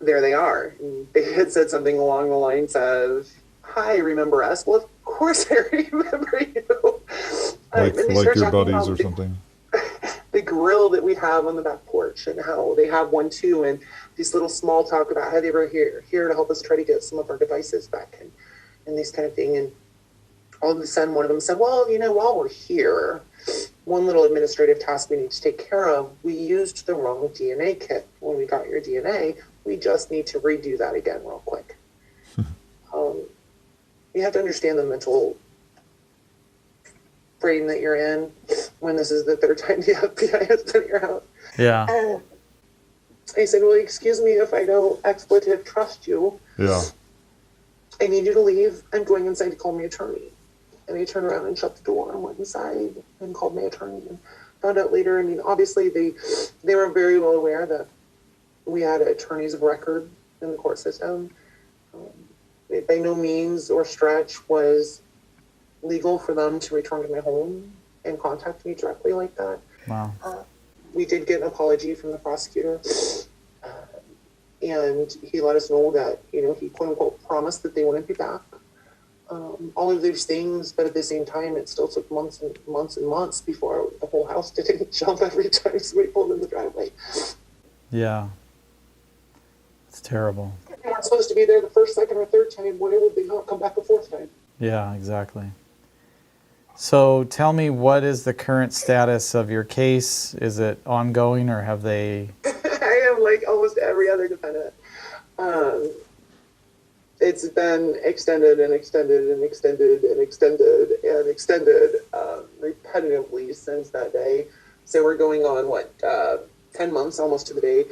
Speaker 3: there they are. And they had said something along the lines of, "Hi, remember us?" Well, of course I remember you.
Speaker 4: Like your buddies or something.
Speaker 3: The grill that we have on the back porch, and how they have one too, and this little small talk about how they were here to help us try to get some of our devices back, and this kind of thing. And all of a sudden, one of them said, "Well, while we're here, one little administrative task we need to take care of. We used the wrong DNA kit when we got your DNA. We just need to redo that again real quick." You have to understand the mental frame that you're in when this is the third time the FBI has been at your house.
Speaker 2: Yeah.
Speaker 3: I said, "Well, excuse me if I don't expletive trust you.
Speaker 4: Yeah.
Speaker 3: I need you to leave. I'm going inside to call my attorney." And I turned around and shut the door and went inside and called my attorney, and found out later, obviously they were very well aware that we had attorneys of record in the court system. It by no means or stretch was legal for them to return to my home and contact me directly like that.
Speaker 2: Wow.
Speaker 3: We did get an apology from the prosecutor, and he let us know that, he quote unquote promised that they wouldn't be back. All of those things, but at the same time, it still took months and months and months before the whole house didn't jump every time somebody pulled in the driveway.
Speaker 2: Yeah. It's terrible.
Speaker 3: They weren't supposed to be there the first, second, or third time. Why would they not come back the fourth time?
Speaker 2: Yeah, exactly. So tell me, what is the current status of your case? Is it ongoing, or have they...
Speaker 3: I am like almost every other defendant. It's been extended and extended and extended and extended and extended repetitively since that day. So we're going on, 10 months almost to the day.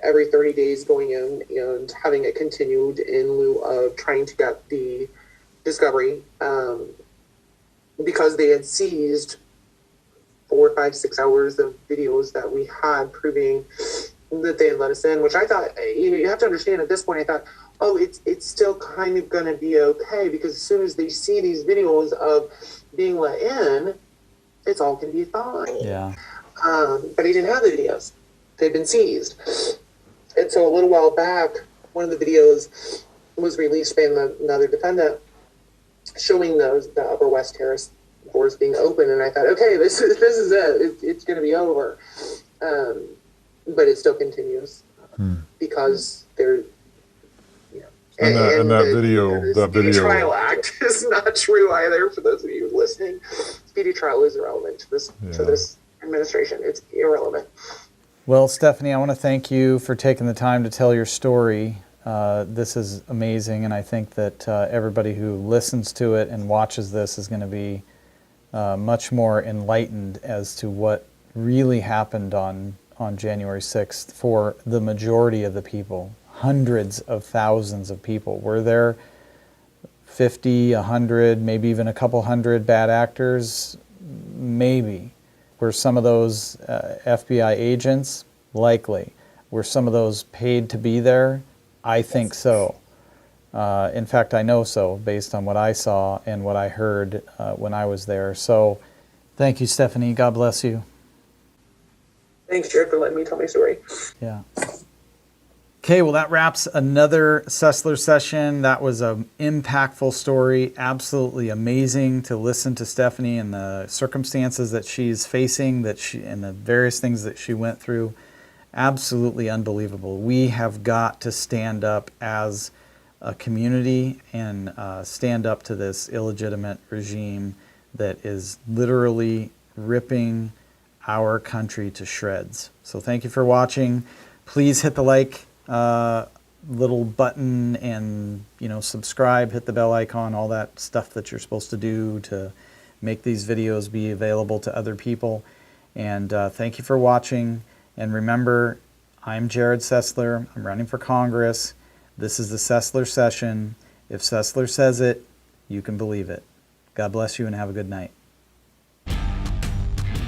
Speaker 3: Every 30 days going in and having it continued in lieu of trying to get the discovery, because they had seized 4, 5, 6 hours of videos that we had proving that they had let us in, which I thought, you have to understand at this point, I thought, oh, it's still kind of going to be okay, because as soon as they see these videos of being let in, it's all going to be fine.
Speaker 2: Yeah.
Speaker 3: But he didn't have the videos. They'd been seized. And so a little while back, one of the videos was released by another defendant showing the Upper West Terrace doors being open, and I thought, okay, this is it. It's going to be over. But it still continues because they're,
Speaker 4: and that video
Speaker 3: trial act is not true either. For those of you listening, speedy trial is irrelevant to this administration. It's irrelevant.
Speaker 2: Well, Stephanie, I want to thank you for taking the time to tell your story. This is amazing, and I think that everybody who listens to it and watches this is going to be much more enlightened as to what really happened on January 6th for the majority of the people. Hundreds of thousands of people. Were there 50, 100, maybe even a couple hundred bad actors? Maybe. Were some of those FBI agents? Likely. Were some of those paid to be there? I think so. In fact, I know so, based on what I saw and what I heard when I was there. So thank you, Stephanie. God bless you.
Speaker 3: Thanks, Jared, for letting me tell my story.
Speaker 2: Yeah. Okay, well, that wraps another Sessler session. That was an impactful story. Absolutely amazing to listen to Stephanie and the circumstances that she's facing, and the various things that she went through. Absolutely unbelievable. We have got to stand up as a community and stand up to this illegitimate regime that is literally ripping our country to shreds. So thank you for watching. Please hit the like little button and subscribe, hit the bell icon, all that stuff that you're supposed to do to make these videos be available to other people. And thank you for watching. And remember, I'm Jared Sessler. I'm running for Congress. This is the Sessler session. If Sessler says it, you can believe it. God bless you and have a good night.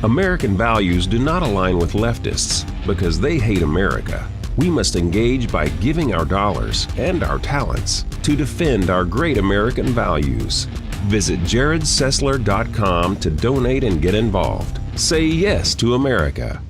Speaker 1: American values do not align with leftists because they hate America. We must engage by giving our dollars and our talents to defend our great American values. Visit jaredsessler.com to donate and get involved. Say yes to America.